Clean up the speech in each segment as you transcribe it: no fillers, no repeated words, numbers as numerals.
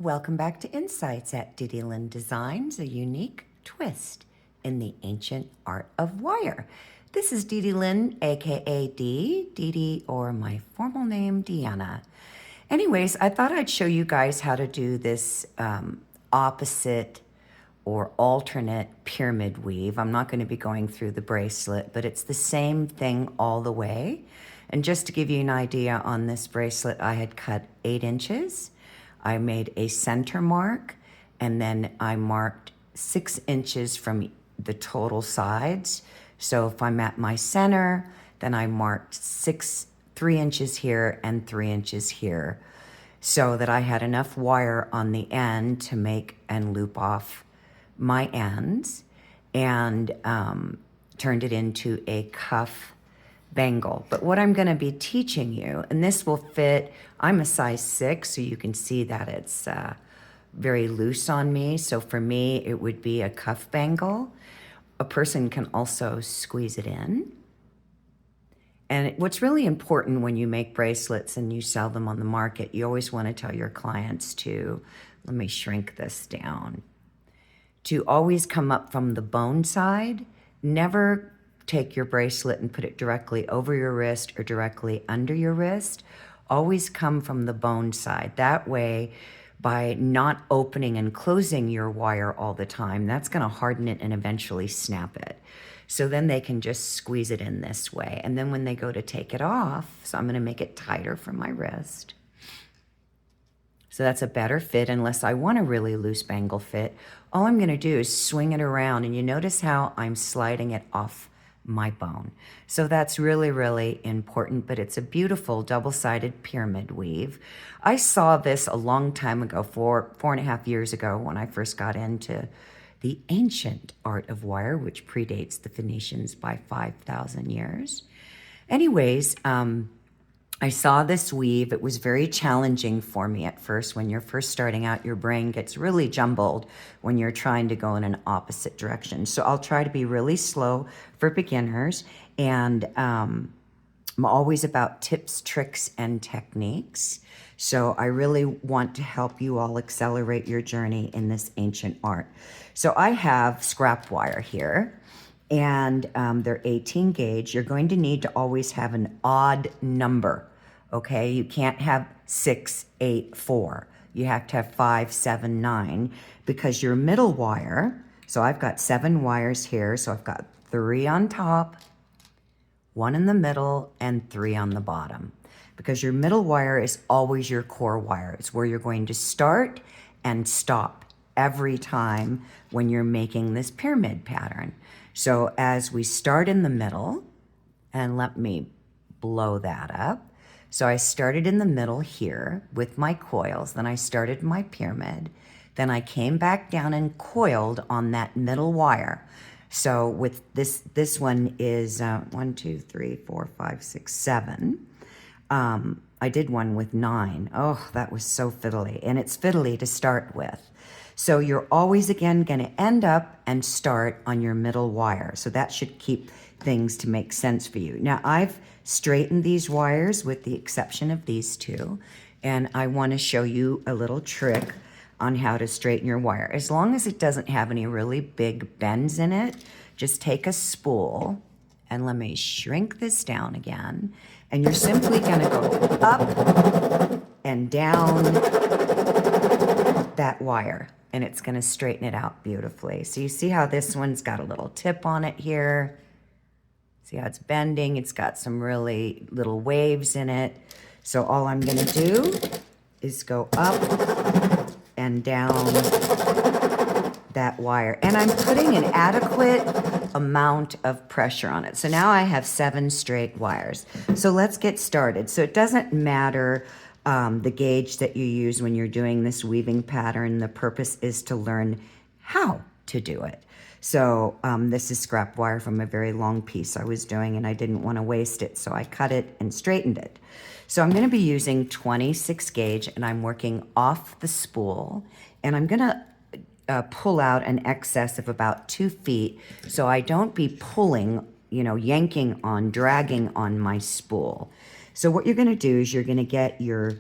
Welcome back to Insights at DDLynn Designs, a unique twist in the ancient art of wire. This is DDLynn, aka Dee, or my formal name, Deanna. Anyways, I thought I'd show you guys how to do this opposite or alternate pyramid weave. I'm not going to be going through the bracelet, but it's the same thing all the way. And just to give you an idea on this bracelet, I had cut 8 inches. I made a center mark, and then I marked 6 inches from the total sides. So if I'm at my center, then I marked 3 inches here and 3 inches here, so that I had enough wire on the end to make and loop off my ends, and turned it into a cuff bangle. But what I'm going to be teaching you, and this will fit, I'm a size 6, so you can see that it's very loose on me. So for me, it would be a cuff bangle. A person can also squeeze it in. And what's really important when you make bracelets and you sell them on the market, you always want to tell your clients to, let me shrink this down, to always come up from the bone side. Never take your bracelet and put it directly over your wrist or directly under your wrist. Always come from the bone side. That way, by not opening and closing your wire all the time, that's going to harden it and eventually snap it. So then they can just squeeze it in this way. And then when they go to take it off, so I'm going to make it tighter from my wrist. So that's a better fit, unless I want a really loose bangle fit. All I'm going to do is swing it around, and you notice how I'm sliding it off my bone. So that's really, really important, but it's a beautiful double-sided pyramid weave. I saw this a long time ago, 4.5 years ago, when I first got into the ancient art of wire, which predates the Phoenicians by 5,000 years. Anyways, I saw this weave. It was very challenging for me at first. When you're first starting out, your brain gets really jumbled when you're trying to go in an opposite direction. So I'll try to be really slow for beginners. And I'm always about tips, tricks, and techniques. So I really want to help you all accelerate your journey in this ancient art. So I have scrap wire here, and they're 18 gauge. You're going to need to always have an odd number. Okay, you can't have 6, 8, 4. You have to have 5, 7, 9, because your middle wire, so I've got 7 wires here, so I've got 3 on top, 1 in the middle, and 3 on the bottom. Because your middle wire is always your core wire. It's where you're going to start and stop every time when you're making this pyramid pattern. So as we start in the middle, and let me blow that up. So I started in the middle here with my coils, then I started my pyramid, then I came back down and coiled on that middle wire. So with this one is 1, 2, 3, 4, 5, 6, 7. I did one with 9. Oh, that was so fiddly, and it's fiddly to start with. So you're always, again, going to end up and start on your middle wire. So that should keep things to make sense for you. Now, I've straightened these wires with the exception of these 2, and I want to show you a little trick on how to straighten your wire. As long as it doesn't have any really big bends in it, just take a spool, and let me shrink this down again, and you're simply going to go up and down that wire, and it's going to straighten it out beautifully. So you see how this one's got a little tip on it here. See how it's bending? It's got some really little waves in it. So all I'm going to do is go up and down that wire. And I'm putting an adequate amount of pressure on it. So now I have 7 straight wires. So let's get started. So it doesn't matter the gauge that you use when you're doing this weaving pattern. The purpose is to learn how to do it. So this is scrap wire from a very long piece I was doing, and I didn't want to waste it, so I cut it and straightened it. So I'm going to be using 26 gauge, and I'm working off the spool, and I'm going to pull out an excess of about 2 feet, so I don't be pulling, yanking on, dragging on my spool. So what you're going to do is you're going to get your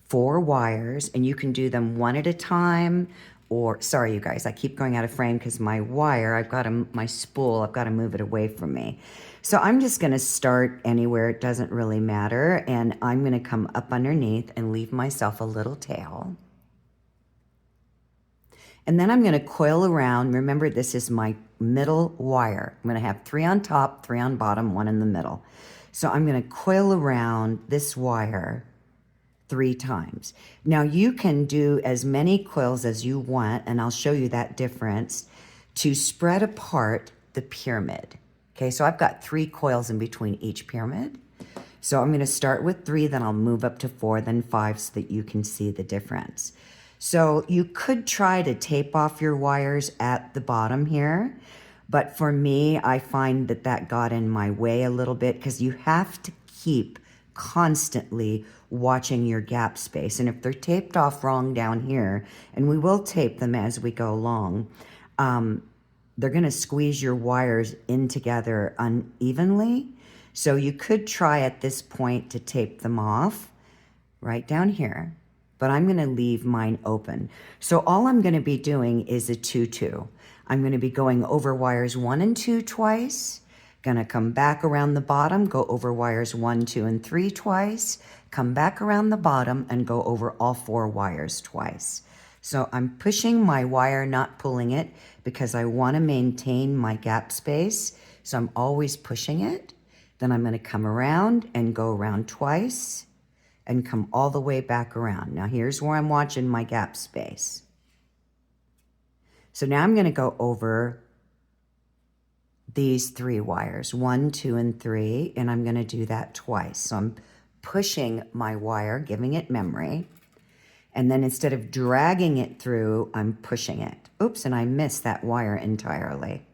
4 wires, and you can do them one at a time, or, sorry you guys, I keep going out of frame because my wire, my spool, I've got to move it away from me. So I'm just going to start anywhere, it doesn't really matter, and I'm going to come up underneath and leave myself a little tail. And then I'm going to coil around. Remember, this is my middle wire. I'm going to have 3 on top, 3 on bottom, 1 in the middle. So I'm going to coil around this wire 3 times. Now you can do as many coils as you want, and I'll show you that difference, to spread apart the pyramid. Okay, so I've got 3 coils in between each pyramid. So I'm going to start with 3, then I'll move up to 4, then 5, so that you can see the difference. So you could try to tape off your wires at the bottom here, but for me, I find that that got in my way a little bit, because you have to keep constantly watching your gap space. And if they're taped off wrong down here, and we will tape them as we go along, they're going to squeeze your wires in together unevenly. So you could try at this point to tape them off right down here, but I'm going to leave mine open. So all I'm going to be doing is a 2-2. I'm going to be going over wires 1 and 2 twice, going to come back around the bottom, go over wires 1, 2, and 3 twice, come back around the bottom and go over all 4 wires twice. So I'm pushing my wire, not pulling it, because I want to maintain my gap space. So I'm always pushing it. Then I'm going to come around and go around twice and come all the way back around. Now here's where I'm watching my gap space. So now I'm going to go over these 3 wires, 1, 2, and 3, and I'm going to do that twice. So I'm pushing my wire, giving it memory, and then instead of dragging it through, I'm pushing it. Oops, and I missed that wire entirely.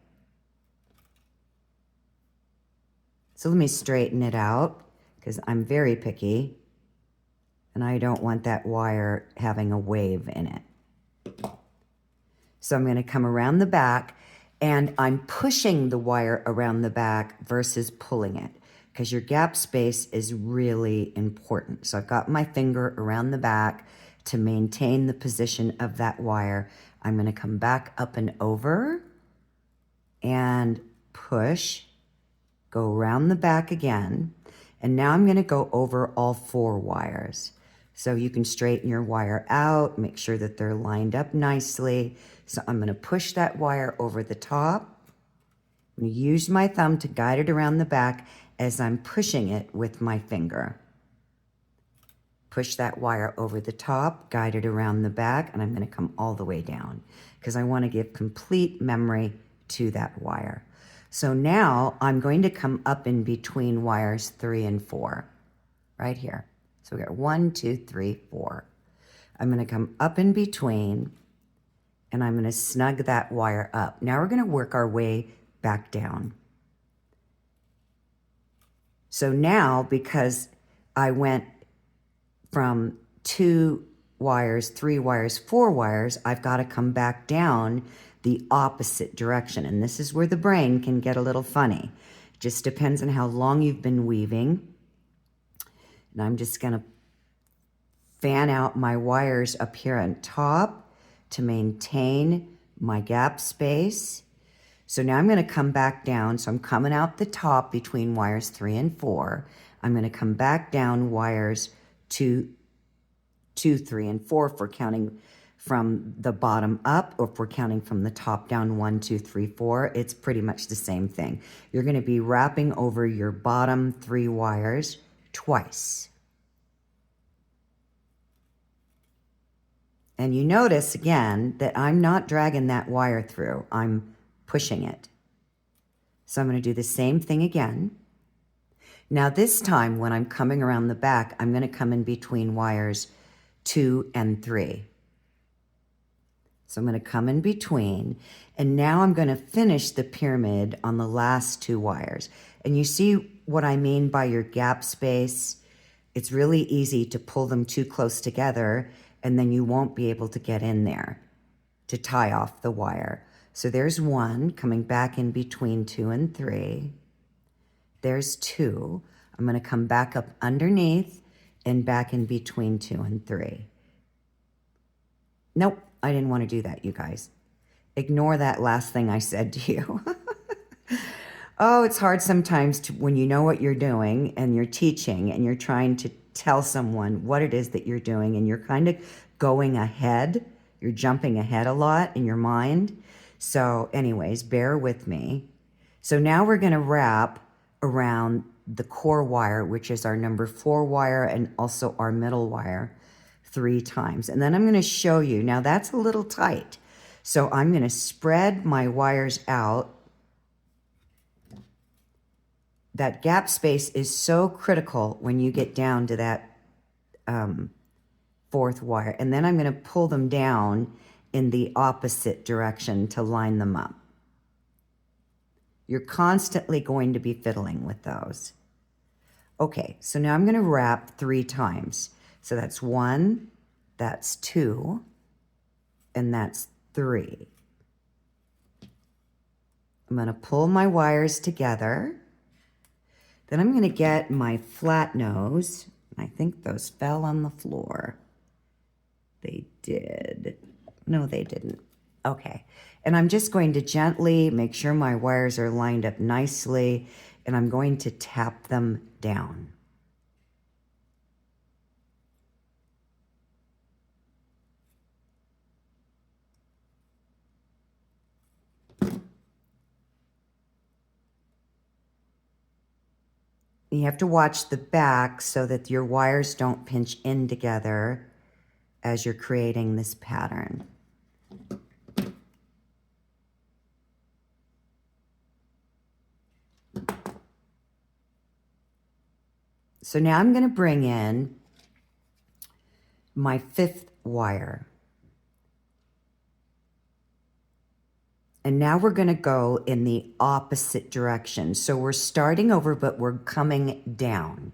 So let me straighten it out, because I'm very picky, and I don't want that wire having a wave in it. So I'm going to come around the back, and I'm pushing the wire around the back versus pulling it, because your gap space is really important. So I've got my finger around the back to maintain the position of that wire. I'm going to come back up and over and push, go around the back again, and now I'm going to go over all 4 wires. So you can straighten your wire out, make sure that they're lined up nicely. So I'm going to push that wire over the top. I'm going to use my thumb to guide it around the back as I'm pushing it with my finger. Push that wire over the top, guide it around the back, and I'm going to come all the way down because I want to give complete memory to that wire. So now I'm going to come up in between wires 3 and 4, right here. So we got 1, 2, 3, 4. I'm going to come up in between, and I'm going to snug that wire up. Now we're going to work our way back down. So now, because I went from 2 wires, 3 wires, 4 wires, I've got to come back down the opposite direction. And this is where the brain can get a little funny. It just depends on how long you've been weaving. And I'm just going to fan out my wires up here on top to maintain my gap space. So now I'm going to come back down. So I'm coming out the top between wires 3 and 4. I'm going to come back down wires 2, 3, and 4 for counting from the bottom up, or if we're counting from the top down 1, 2, 3, 4. It's pretty much the same thing. You're going to be wrapping over your bottom 3 wires twice. And you notice again that I'm not dragging that wire through. I'm pushing it. So I'm going to do the same thing again. Now this time when I'm coming around the back, I'm going to come in between wires 2 and 3. So I'm going to come in between, and now I'm going to finish the pyramid on the last 2 wires. And you see what I mean by your gap space? It's really easy to pull them too close together, and then you won't be able to get in there to tie off the wire. So there's 1 coming back in between 2 and 3. There's 2. I'm going to come back up underneath and back in between 2 and 3. Nope, I didn't want to do that, you guys. Ignore that last thing I said to you. Oh, it's hard sometimes when you know what you're doing and you're teaching and you're trying to tell someone what it is that you're doing and you're kind of going ahead. You're jumping ahead a lot in your mind. So anyways, bear with me. So now we're going to wrap around the core wire, which is our number 4 wire and also our middle wire 3 times. And then I'm going to show you. Now that's a little tight. So I'm going to spread my wires out. That gap space is so critical when you get down to that 4th wire. And then I'm going to pull them down in the opposite direction to line them up. You're constantly going to be fiddling with those. Okay, so now I'm going to wrap 3 times. So that's 1, that's 2, and that's 3. I'm going to pull my wires together. Then I'm going to get my flat nose. I think those fell on the floor. They did. No, they didn't. Okay. And I'm just going to gently make sure my wires are lined up nicely, and I'm going to tap them down. You have to watch the back so that your wires don't pinch in together as you're creating this pattern. So now I'm going to bring in my 5th wire. And now we're going to go in the opposite direction. So we're starting over, but we're coming down.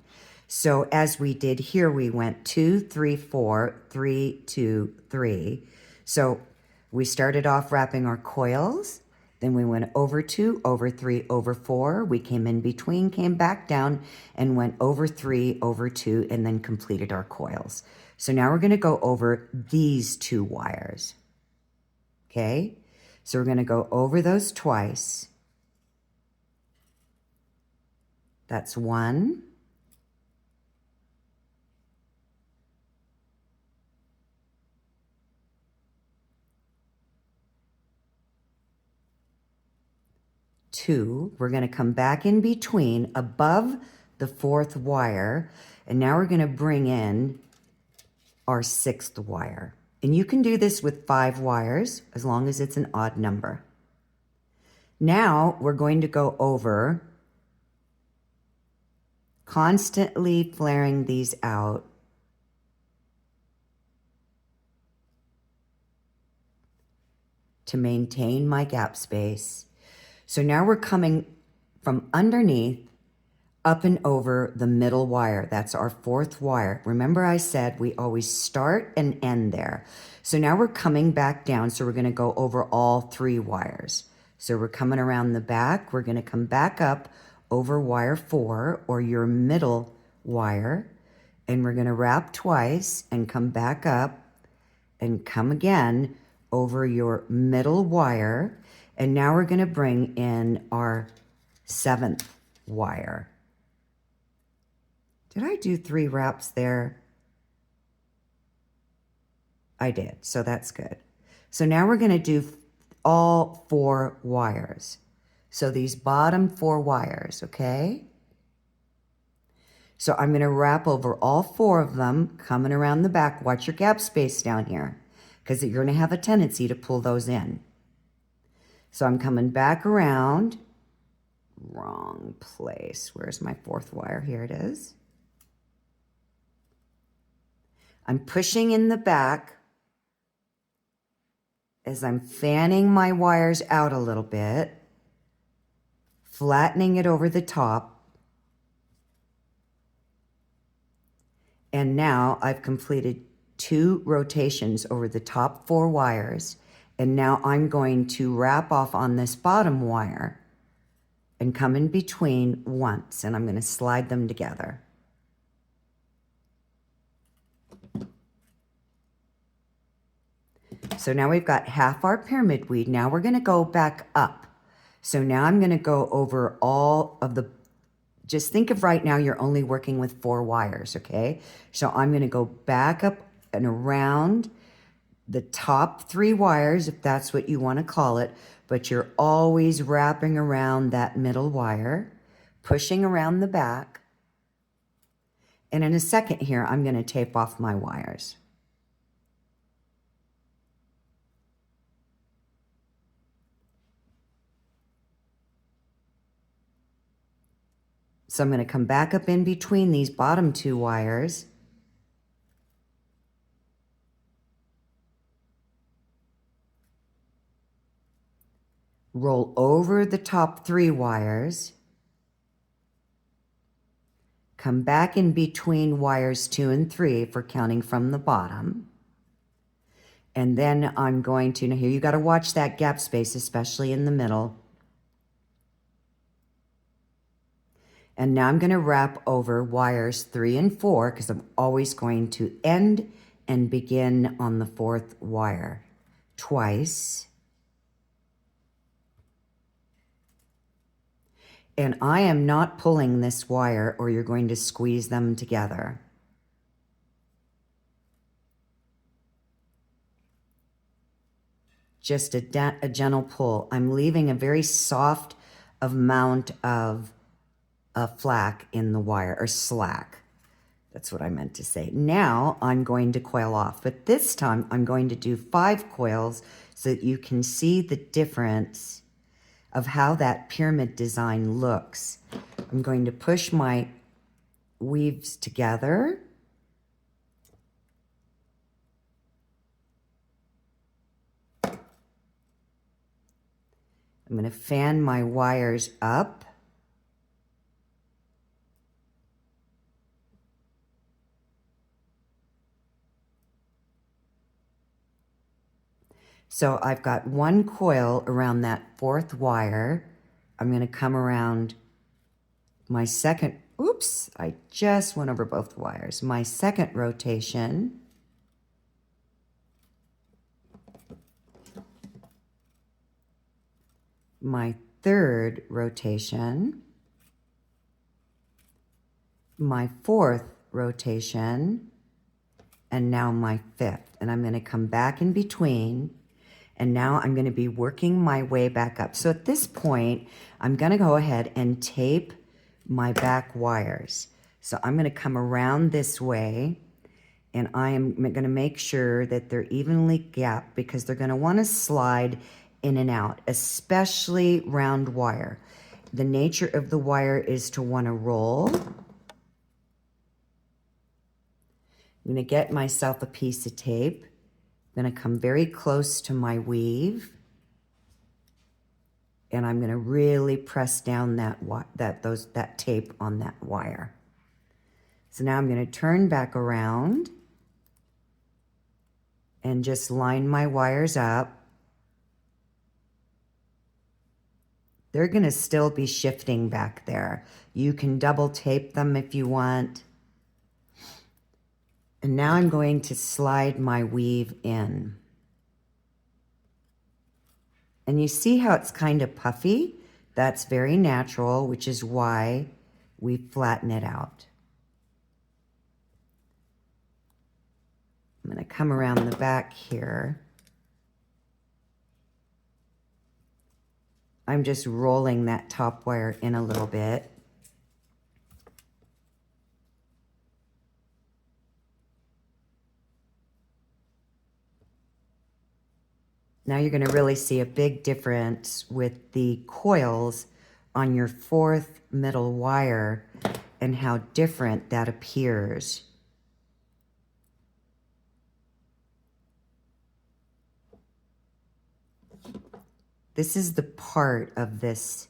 So as we did here, we went 2, 3, 4, 3, 2, 3. So we started off wrapping our coils. Then we went over 2, over 3, over 4. We came in between, came back down, and went over 3, over 2, and then completed our coils. So now we're going to go over these 2 wires. Okay? So we're going to go over those twice. That's 1. Two. We're going to come back in between above the 4th wire, and now we're going to bring in our 6th wire. And you can do this with 5 wires as long as it's an odd number. Now we're going to go over, constantly flaring these out. To maintain my gap space. So now we're coming from underneath up and over the middle wire. That's our 4th wire. Remember I said we always start and end there. So now we're coming back down. So we're going to go over all 3 wires. So we're coming around the back. We're going to come back up over wire 4 or your middle wire. And we're going to wrap twice and come back up and come again over your middle wire. And now we're going to bring in our 7th wire. Did I do 3 wraps there? I did, so that's good. So now we're going to do all 4 wires. So these bottom 4 wires, okay? So I'm going to wrap over all 4 of them, coming around the back. Watch your gap space down here, because you're going to have a tendency to pull those in. So I'm coming back around. Wrong place. Where's my 4th wire? Here it is. I'm pushing in the back as I'm fanning my wires out a little bit, flattening it over the top. And now I've completed 2 rotations over the top 4 wires. And now I'm going to wrap off on this bottom wire and come in between once, and I'm going to slide them together. So now we've got half our pyramid weed. Now we're gonna go back up. So now I'm gonna go over all of the, just think of right now you're only working with 4 wires, okay? So I'm gonna go back up and around the top 3 wires, if that's what you wanna call it, but you're always wrapping around that middle wire, pushing around the back. And in a second here, I'm gonna tape off my wires. So I'm going to come back up in between these bottom 2 wires. Roll over the top 3 wires. Come back in between wires 2 and 3 for counting from the bottom. And then I'm going to, now here you got to watch that gap space, especially in the middle. And now I'm going to wrap over wires 3 and 4 because I'm always going to end and begin on the 4th wire twice. And I am not pulling this wire or you're going to squeeze them together. Just a gentle pull. I'm leaving a very soft amount of flack in the wire, or slack. That's what I meant to say. Now I'm going to coil off, but this time I'm going to do 5 coils so that you can see the difference of how that pyramid design looks. I'm going to push my weaves together. I'm going to fan my wires up. So I've got 1 coil around that 4th wire. I'm going to come around my second, oops, I just went over both wires. My second rotation. My 3rd rotation. My 4th rotation. And now my 5th. And I'm going to come back in between. And now I'm going to be working my way back up. So at this point, I'm going to go ahead and tape my back wires. So I'm going to come around this way, and I am going to make sure that they're evenly gapped because they're going to want to slide in and out, especially round wire. The nature of the wire is to want to roll. I'm going to get myself a piece of tape. I'm going to come very close to my weave, and I'm going to really press down that tape on that wire. So now I'm going to turn back around and just line my wires up. They're going to still be shifting back there. You can double tape them if you want. And now I'm going to slide my weave in. And you see how it's kind of puffy? That's very natural, which is why we flatten it out. I'm going to come around the back here. I'm just rolling that top wire in a little bit. Now you're going to really see a big difference with the coils on your 4th middle wire and how different that appears. This is the part of this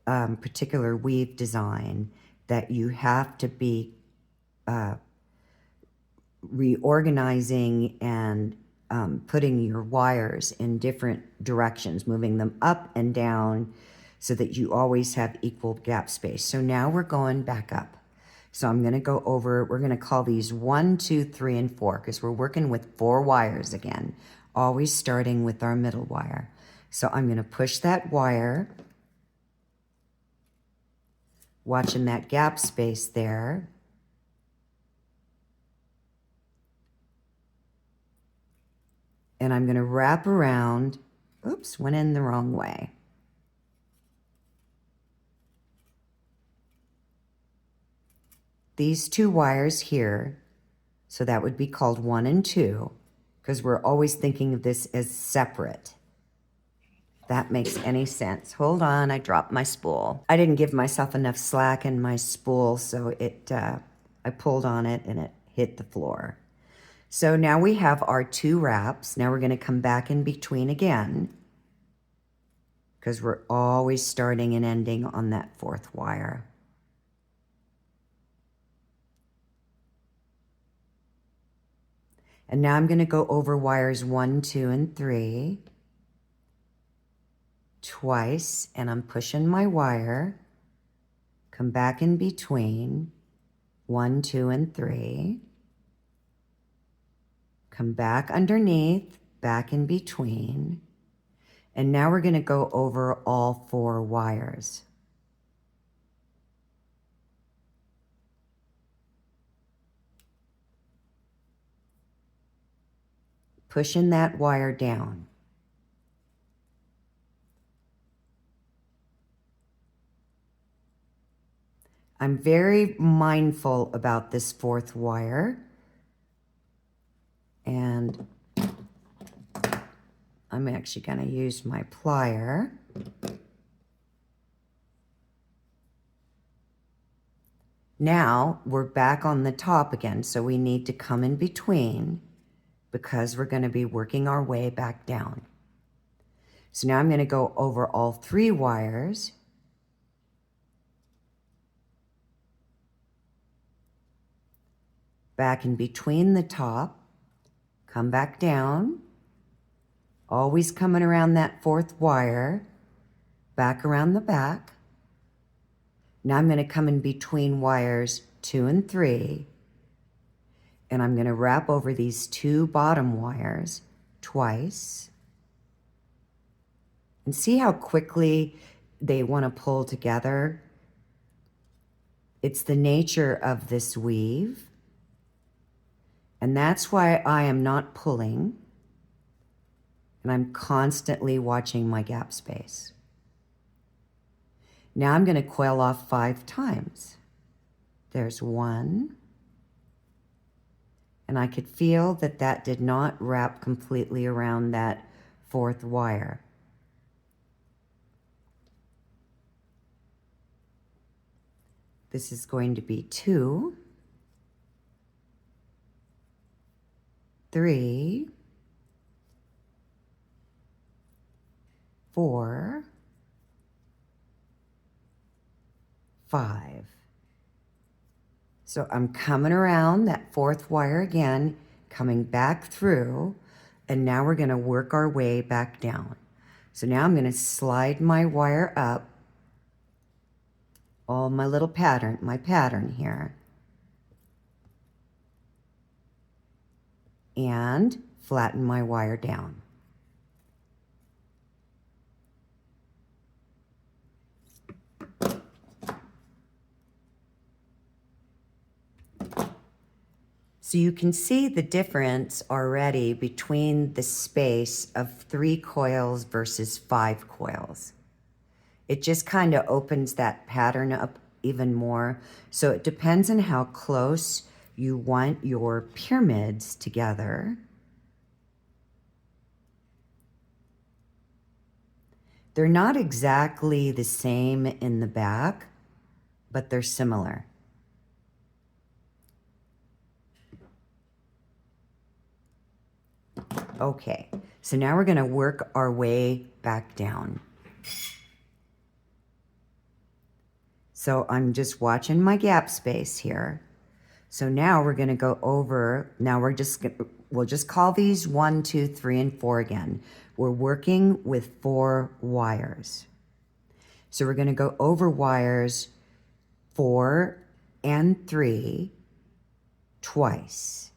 particular weave design that you have to be reorganizing and putting your wires in different directions, moving them up and down so that you always have equal gap space. So now we're going back up. So I'm going to go over, we're going to call these 1, 2, 3, and 4 because we're working with 4 wires again, always starting with our middle wire. So I'm going to push that wire, watching that gap space there. And I'm going to wrap around. Oops, went in the wrong way. These 2 wires here, so that would be called 1 and 2, because we're always thinking of this as separate. If that makes any sense. Hold on, I dropped my spool. I didn't give myself enough slack in my spool, so I pulled on it and it hit the floor. So now we have our 2 wraps. Now we're going to come back in between again, because we're always starting and ending on that 4th wire. And now I'm going to go over wires 1, 2, and 3 twice, and I'm pushing my wire, come back in between 1, 2, and 3, come back underneath, back in between, and now we're going to go over all 4 wires. Pushing that wire down. I'm very mindful about this 4th wire, and I'm actually going to use my plier. Now we're back on the top again, so we need to come in between because we're going to be working our way back down. So now I'm going to go over all 3 wires. Back in between the top, come back down, always coming around that 4th wire, back around the back. Now I'm going to come in between wires 2 and 3, and I'm going to wrap over these 2 bottom wires twice. And see how quickly they want to pull together? It's the nature of this weave. And that's why I am not pulling, and I'm constantly watching my gap space. Now I'm going to coil off 5 times. There's 1, and I could feel that that did not wrap completely around that 4th wire. This is going to be 2, 3, 4, 5. So I'm coming around that 4th wire again, coming back through, and now we're going to work our way back down. So now I'm going to slide my wire up, all my little pattern, my pattern here, and flatten my wire down. So you can see the difference already between the space of 3 coils versus 5 coils. It just kind of opens that pattern up even more. So it depends on how close you want your pyramids together. They're not exactly the same in the back, but they're similar. Okay, so now we're going to work our way back down. So I'm just watching my gap space here. So now we're going to go over, now we'll just call these 1, 2, 3, and 4 again. We're working with 4 wires. So we're going to go over wires 4 and 3 twice.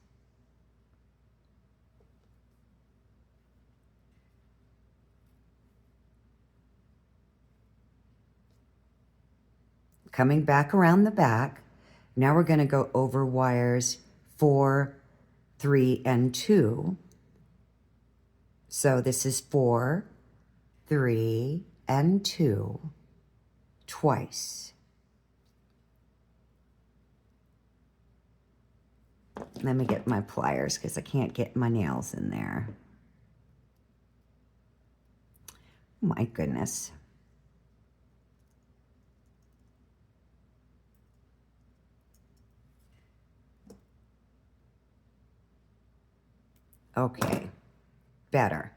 Coming back around the back, now we're going to go over wires 4, 3, and 2. So this is 4, 3, and 2 twice. Let me get my pliers because I can't get my nails in there. My goodness. Okay, better.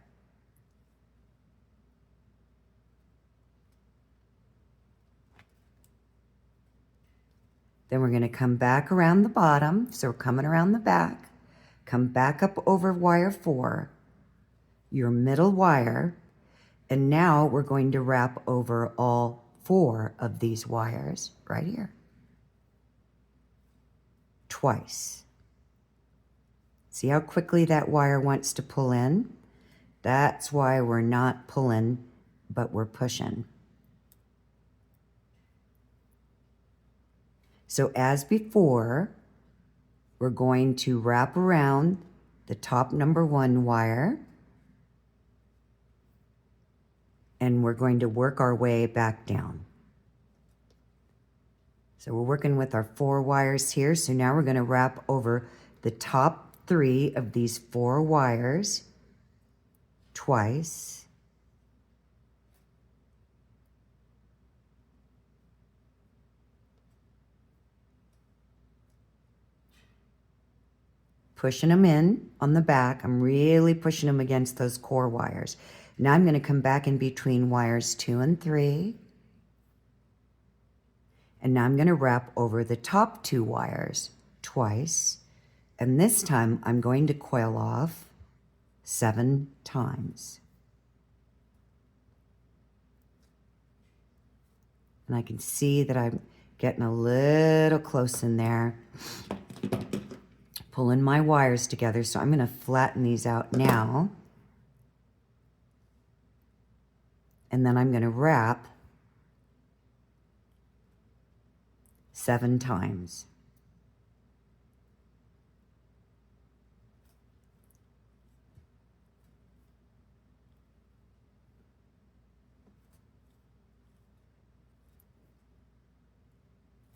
Then we're going to come back around the bottom. So we're coming around the back. Come back up over wire 4, your middle wire, and now we're going to wrap over all 4 of these wires right here. Twice. See how quickly that wire wants to pull in? That's why we're not pulling, but we're pushing. So as before, we're going to wrap around the top number 1 wire, and we're going to work our way back down. So we're working with our 4 wires here. So now we're going to wrap over the top 3 of these 4 wires twice. Pushing them in on the back. I'm really pushing them against those core wires. Now I'm going to come back in between wires 2 and 3. And now I'm going to wrap over the top 2 wires twice. And this time I'm going to coil off 7 times. And I can see that I'm getting a little close in there. Pulling my wires together, so I'm going to flatten these out now. And then I'm going to wrap 7 times.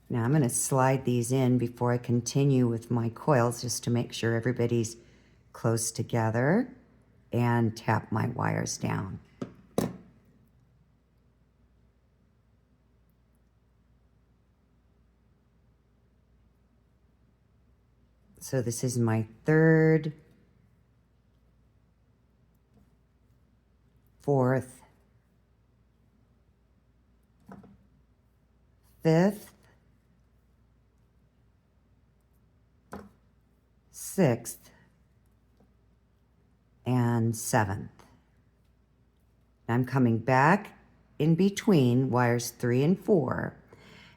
Now I'm going to slide these in before I continue with my coils just to make sure everybody's close together, and tap my wires down. So this is my 3rd, 4th, 5th, 6th, and 7th. I'm coming back in between wires 3 and 4,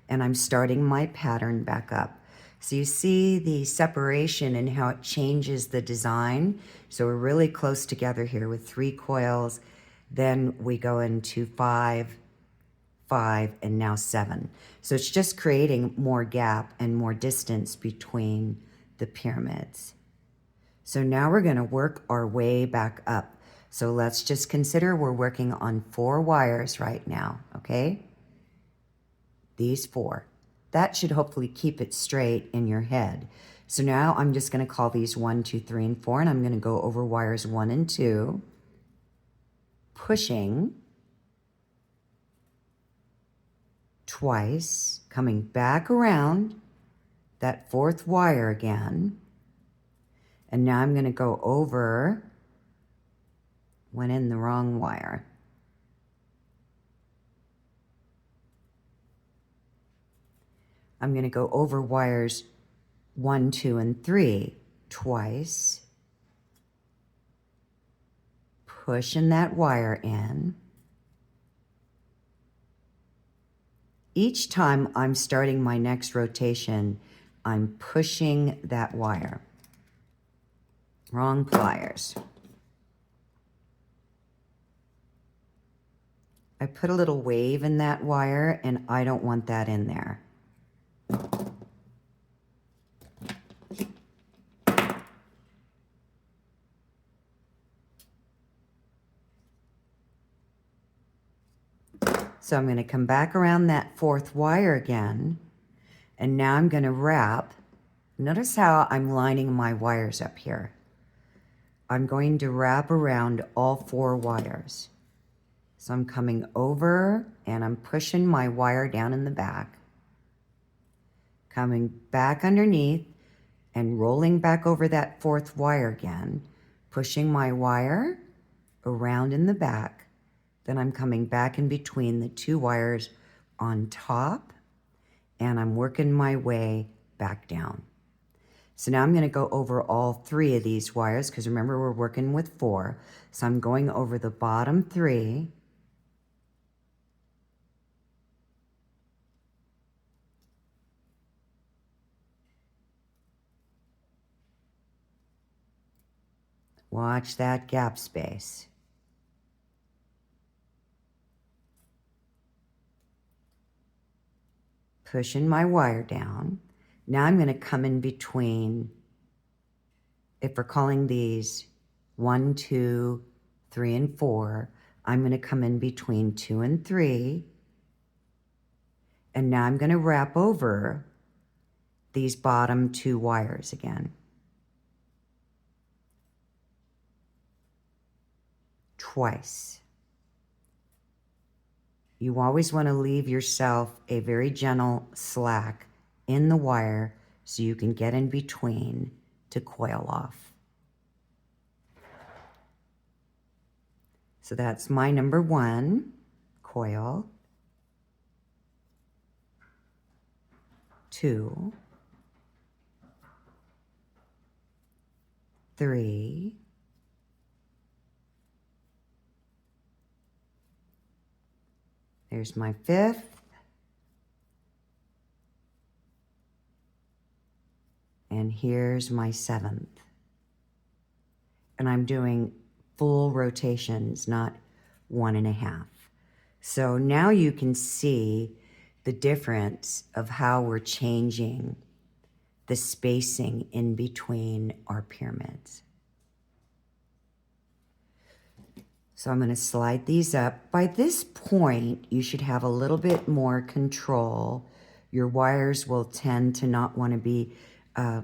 and I'm starting my pattern back up. So you see the separation and how it changes the design. So we're really close together here with 3 coils. Then we go into 5, 5, and now 7. So it's just creating more gap and more distance between the pyramids. So now we're going to work our way back up. So let's just consider we're working on 4 wires right now, okay? These 4. That should hopefully keep it straight in your head. So now I'm just going to call these 1, 2, 3, and 4, and I'm going to go over wires 1 and 2, pushing twice, coming back around that 4th wire again, and now I'm going to go over, went in the wrong wire. I'm going to go over wires 1, 2, and 3 twice, pushing that wire in, each time I'm starting my next rotation, I'm pushing that wire. Wrong pliers. I put a little wave in that wire and I don't want that in there. So I'm going to come back around that fourth wire again, and now I'm going to wrap. Notice how I'm lining my wires up here. I'm going to wrap around all 4 wires. So I'm coming over and I'm pushing my wire down in the back, coming back underneath and rolling back over that 4th wire again, pushing my wire around in the back. Then I'm coming back in between the 2 wires on top, and I'm working my way back down. So now I'm going to go over all 3 of these wires, because remember we're working with 4. So I'm going over the bottom 3. Watch that gap space. Pushing my wire down. Now I'm going to come in between, if we're calling these 1, 2, 3, and 4, I'm going to come in between 2 and 3. And now I'm going to wrap over these bottom 2 wires again. Twice. You always want to leave yourself a very gentle slack in the wire so you can get in between to coil off. So that's my number 1 coil. 2, 3, there's my 5th, and here's my 7th. And I'm doing full rotations, not 1.5. So now you can see the difference of how we're changing the spacing in between our pyramids. So I'm going to slide these up. By this point, you should have a little bit more control. Your wires will tend to not want to be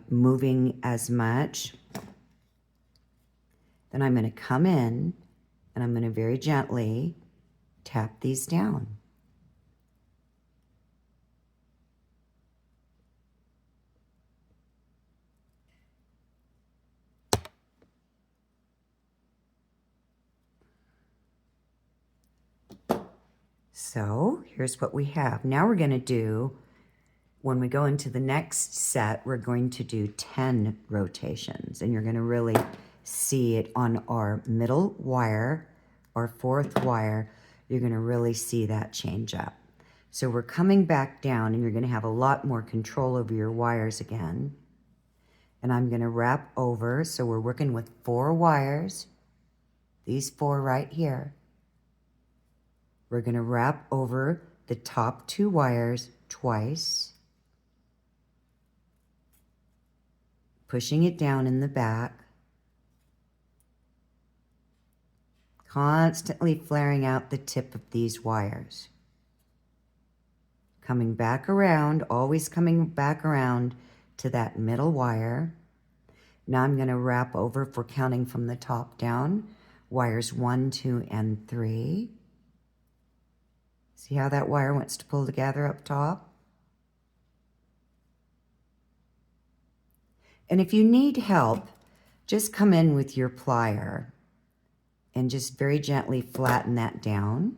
moving as much. Then I'm going to come in and I'm going to very gently tap these down. So here's what we have. Now we're going to do, when we go into the next set, we're going to do 10 rotations, and you're going to really see it on our middle wire, our 4th wire. You're going to really see that change up. So we're coming back down, and you're going to have a lot more control over your wires again. And I'm going to wrap over, so we're working with 4 wires, these 4 right here. We're going to wrap over the top 2 wires twice, pushing it down in the back, constantly flaring out the tip of these wires. Coming back around, always coming back around to that middle wire. Now I'm going to wrap over, if we're counting from the top down, wires 1, 2, and 3. See how that wire wants to pull together up top? And if you need help, just come in with your plier and just very gently flatten that down.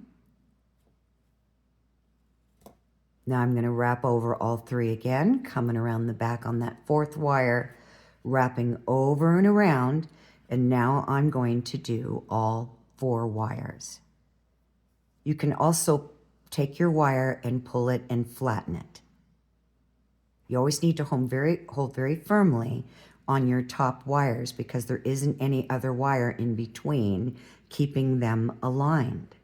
Now I'm going to wrap over all 3 again, coming around the back on that 4th wire, wrapping over and around, and now I'm going to do all 4 wires. You can also take your wire and pull it and flatten it. You always need to hold very firmly on your top wires because there isn't any other wire in between keeping them aligned.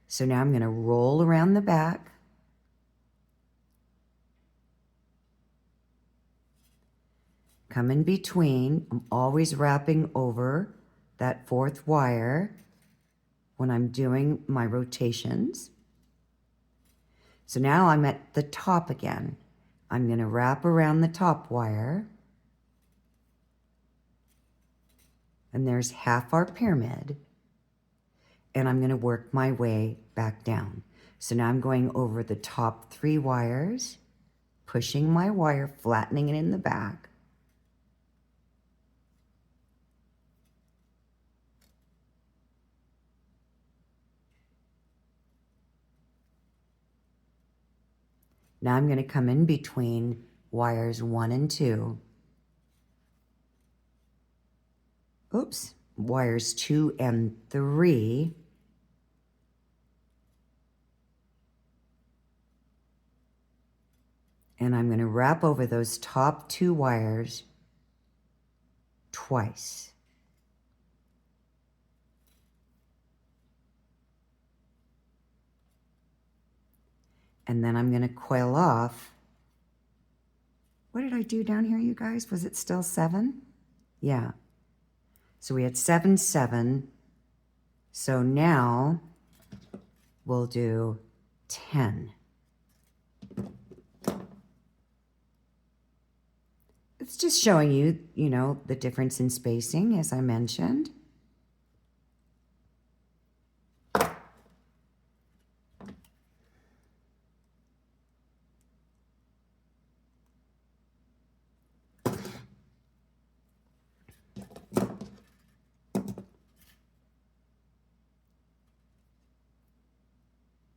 So now I'm going to roll around the back. Come in between. I'm always wrapping over that fourth wire when I'm doing my rotations. So now I'm at the top again. I'm going to wrap around the top wire. And there's half our pyramid. And I'm going to work my way back down. So now I'm going over the top 3 wires, pushing my wire, flattening it in the back. Now I'm going to come in between wires 1 and 2. Oops, wires 2 and 3. And I'm going to wrap over those top 2 wires twice. And then I'm going to coil off. What did I do down here, you guys? Was it still 7? Yeah. So we had 7, 7. So now we'll do 10. It's just showing you, the difference in spacing, as I mentioned.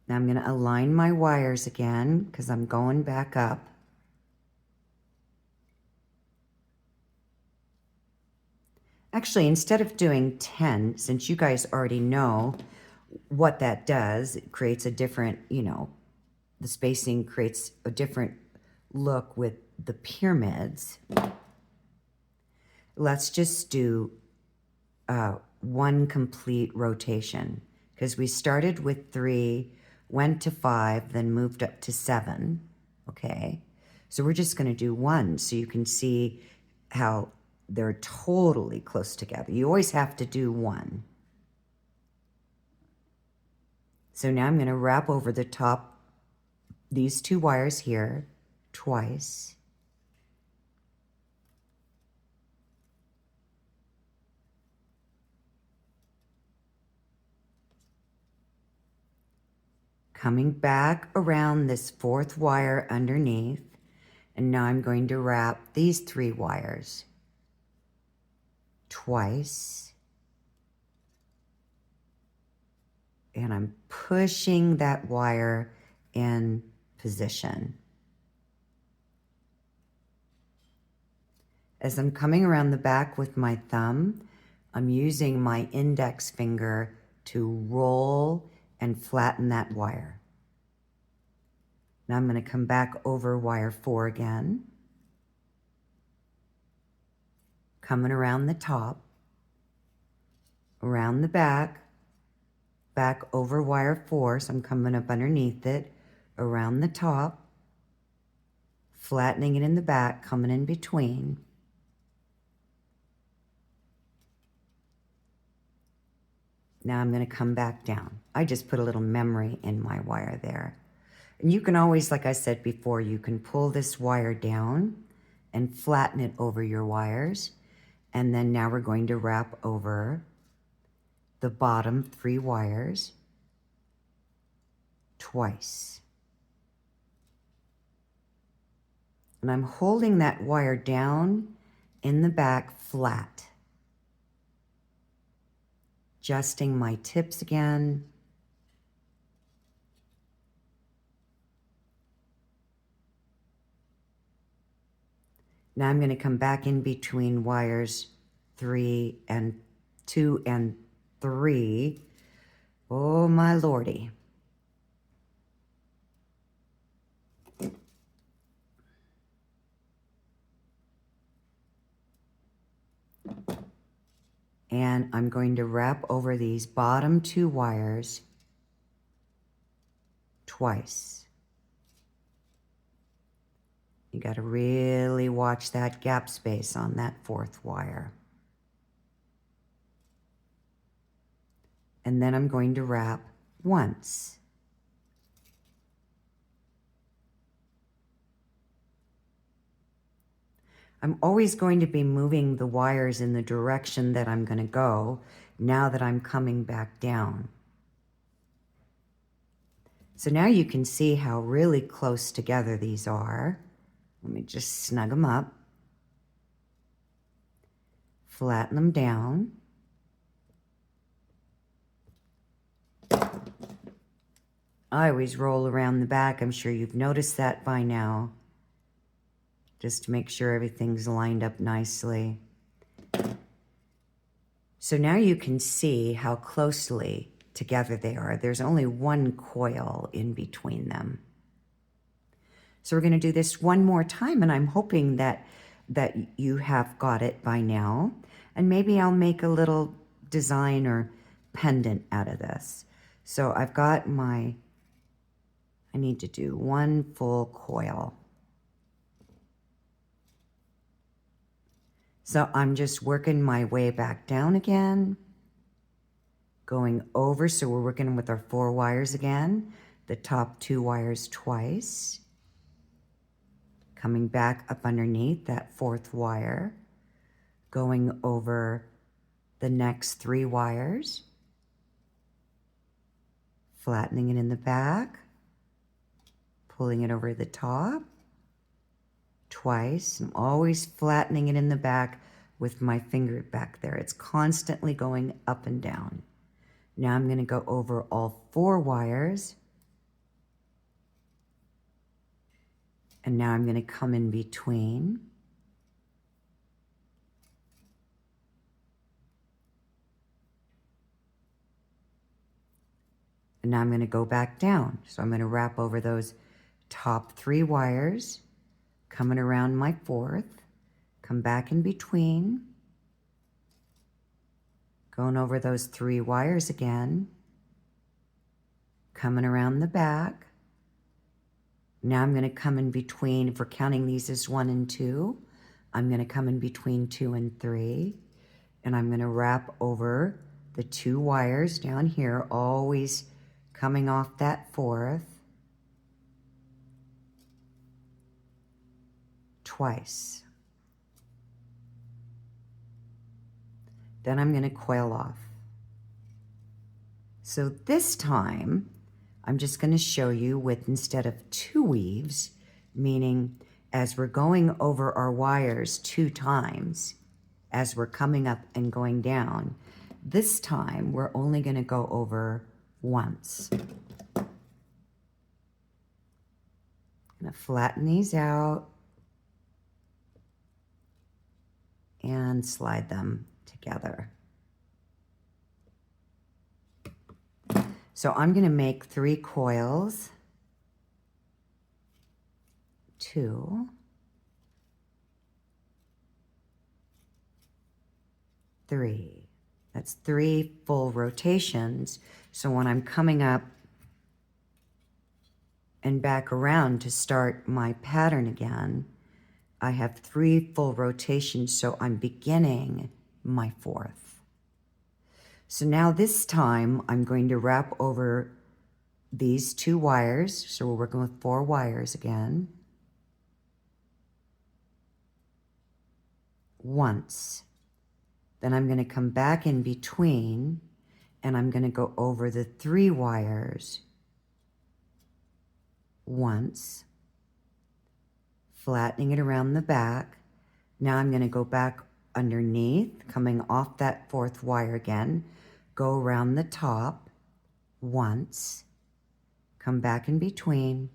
Now I'm going to align my wires again because I'm going back up. Actually, instead of doing 10, since you guys already know what that does, it creates a different, the spacing creates a different look with the pyramids. Let's just do 1 complete rotation because we started with 3, went to 5, then moved up to 7. Okay, so we're just going to do 1 so you can see how they're totally close together. You always have to do 1. So now I'm going to wrap over the top, these 2 wires here, twice. Coming back around this 4th wire underneath, and now I'm going to wrap these 3 wires twice. And I'm pushing that wire in position. As I'm coming around the back with my thumb, I'm using my index finger to roll and flatten that wire. Now I'm going to come back over wire 4 again. Coming around the top, around the back over wire 4, so I'm coming up underneath it, around the top, flattening it in the back, coming in between. Now I'm going to come back down. I just put a little memory in my wire there. And you can always, like I said before, you can pull this wire down and flatten it over your wires. And then now we're going to wrap over the bottom 3 wires twice. And I'm holding that wire down in the back flat. Adjusting my tips again. Now I'm going to come back in between wires 2 and 3. Oh my lordy. And I'm going to wrap over these bottom 2 wires twice. You got to really watch that gap space on that 4th wire. And then I'm going to wrap once. I'm always going to be moving the wires in the direction that I'm going to go now that I'm coming back down. So now you can see how really close together these are. Let me just snug them up, flatten them down. I always roll around the back. I'm sure you've noticed that by now, just to make sure everything's lined up nicely. So now you can see how closely together they are. There's only 1 coil in between them. So we're going to do this one more time, and I'm hoping that you have got it by now. And maybe I'll make a little design or pendant out of this. So I've got I need to do 1 full coil. So I'm just working my way back down again, going over. So we're working with our 4 wires again, the top 2 wires twice, coming back up underneath that 4th wire, going over the next 3 wires, flattening it in the back, pulling it over the top, twice. I'm always flattening it in the back with my finger back there. It's constantly going up and down. Now I'm going to go over all 4 wires. And now I'm going to come in between. And now I'm going to go back down. So I'm going to wrap over those top 3 wires, coming around my 4th, come back in between, going over those 3 wires again, coming around the back. Now I'm going to come in between. If we're counting these as 1 and 2, I'm going to come in between 2 and 3, and I'm going to wrap over the 2 wires down here, always coming off that 4th, twice. Then I'm going to coil off. So this time, I'm just going to show you with, instead of 2 weaves, meaning as we're going over our wires 2 times, as we're coming up and going down, this time we're only going to go over once. I'm going to flatten these out and slide them together. So I'm going to make 3 coils, 2, 3. That's 3 full rotations. So when I'm coming up and back around to start my pattern again, I have 3 full rotations, so I'm beginning my 4th. So now this time I'm going to wrap over these 2 wires. So we're working with 4 wires again. Once. Then I'm going to come back in between and I'm going to go over the 3 wires once, flattening it around the back. Now I'm going to go back underneath, coming off that 4th wire again, go around the top once, come back in between,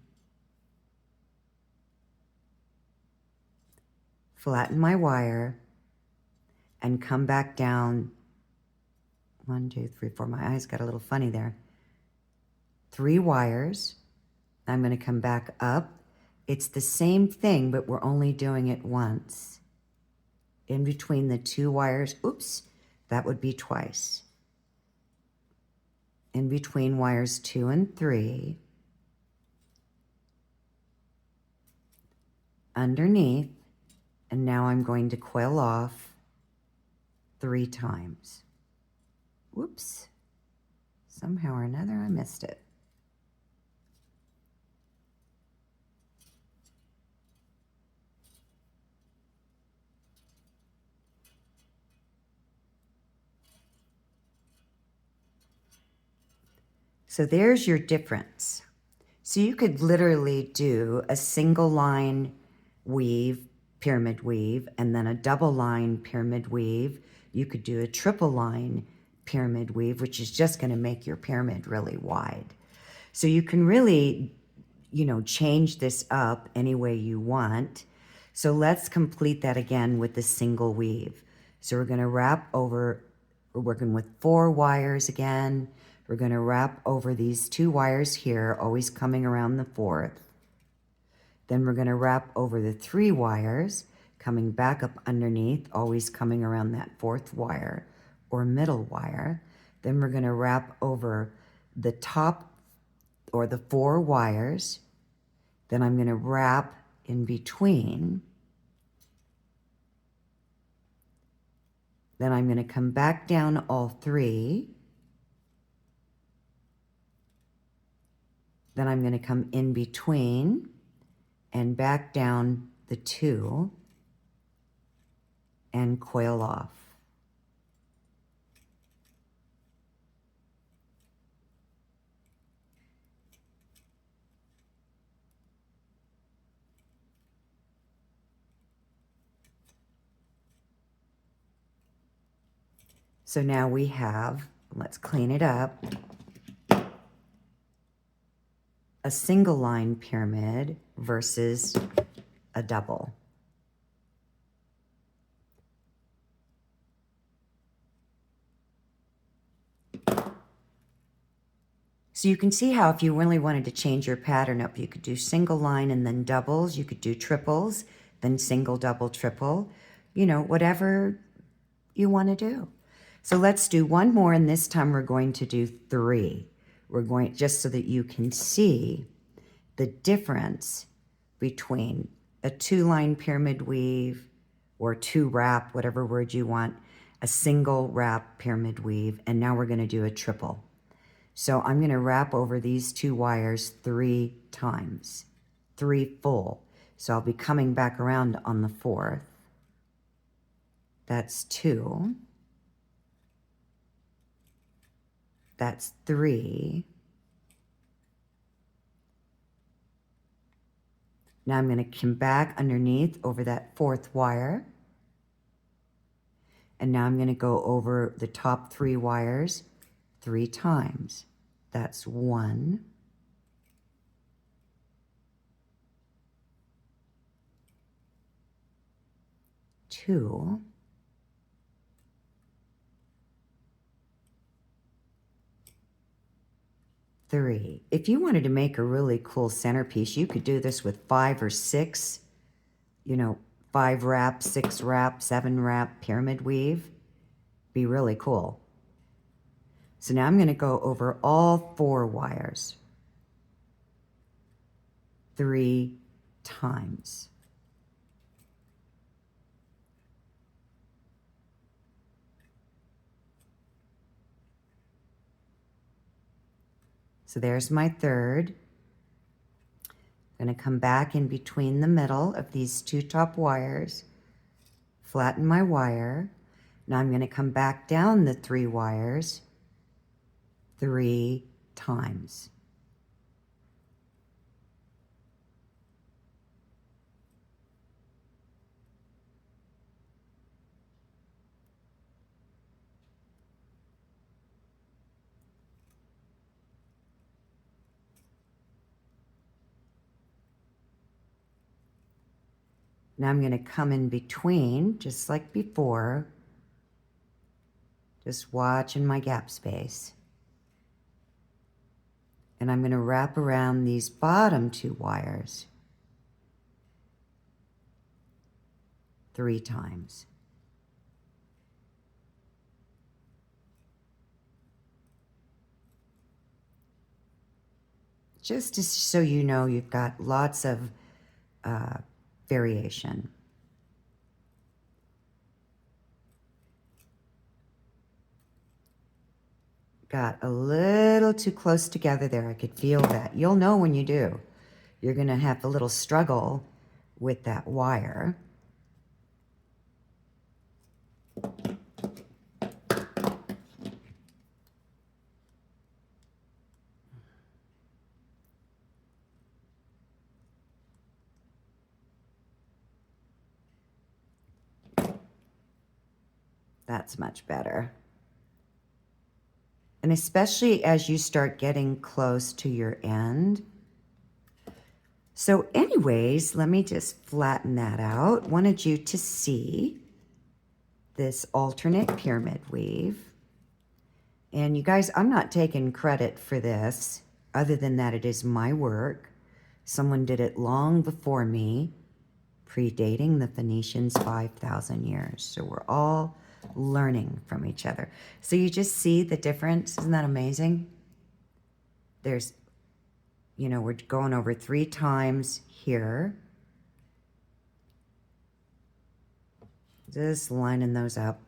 flatten my wire, and come back down. 1, 2, 3, 4. My eyes got a little funny there. 3 wires. I'm going to come back up. It's the same thing, but we're only doing it once. In between the 2 wires, oops, That would be twice. In between wires 2 and 3, underneath, and now I'm going to coil off 3 times. Whoops. Somehow or another I missed it. So there's your difference. So you could literally do a single line weave, pyramid weave, and then a double line pyramid weave. You could do a triple line pyramid weave, which is just going to make your pyramid really wide. So you can really, change this up any way you want. So let's complete that again with the single weave. So we're going to wrap over, we're working with 4 wires again. We're going to wrap over these 2 wires here, always coming around the 4th. Then we're going to wrap over the 3 wires, coming back up underneath, always coming around that 4th wire or middle wire. Then we're going to wrap over the top or the 4 wires. Then I'm going to wrap in between. Then I'm going to come back down all 3. Then I'm going to come in between and back down the 2 and coil off. So now we have, let's clean it up, a single line pyramid versus a double. So you can see how if you really wanted to change your pattern up, you could do single line and then doubles. You could do triples, then single, double, triple, whatever you want to do. So let's do one more, and this time we're going to do 3. We're going, just so that you can see the difference between a 2-line pyramid weave or 2 wrap, whatever word you want, a single wrap pyramid weave, and now we're going to do a triple. So I'm going to wrap over these 2 wires 3 times, 3 full. So I'll be coming back around on the 4th. That's 2. That's 3. Now I'm going to come back underneath over that 4th wire. And now I'm going to go over the top 3 wires 3 times. That's 1. 2. 3. If you wanted to make a really cool centerpiece, you could do this with 5 or 6, 5 wrap, 6 wrap, 7 wrap pyramid weave. Be really cool. So now I'm going to go over all 4 wires 3 times. So there's my 3rd. I'm going to come back in between the middle of these 2 top wires, flatten my wire. Now I'm going to come back down the 3 wires 3 times. Now I'm going to come in between, just like before, just watching my gap space. And I'm going to wrap around these bottom 2 wires 3 times. just so you know, you've got lots of variation. Got a little too close together there. I could feel that. You'll know when you do. You're going to have a little struggle with that wire. That's much better. And especially as you start getting close to your end. So anyways, let me just flatten that out. Wanted you to see this alternate pyramid weave. And you guys, I'm not taking credit for this, other than that it is my work. Someone did it long before me, predating the Phoenicians 5,000 years. So we're all learning from each other. So you just see the difference. Isn't that amazing? There's, you know, we're going over 3 times here. Just lining those up.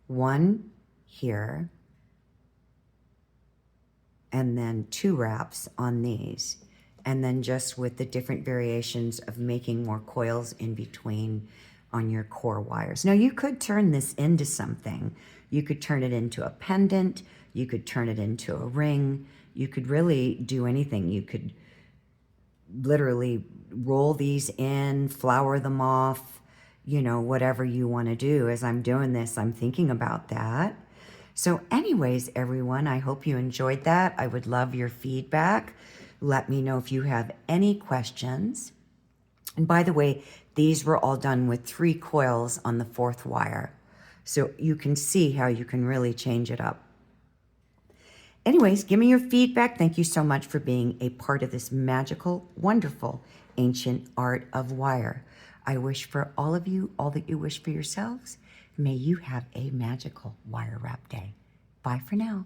1 here. And then 2 wraps on these. And then just with the different variations of making more coils in between on your core wires. Now you could turn this into something. You could turn it into a pendant. You could turn it into a ring. You could really do anything. You could literally roll these in, flower them off, you know, whatever you want to do. As I'm doing this, I'm thinking about that. So anyways, everyone, I hope you enjoyed that. I would love your feedback. Let me know if you have any questions. And by the way, these were all done with 3 coils on the 4th wire. So you can see how you can really change it up. Anyways, give me your feedback. Thank you so much for being a part of this magical, wonderful, ancient art of wire. I wish for all of you all that you wish for yourselves. May you have a magical wire wrap day. Bye for now.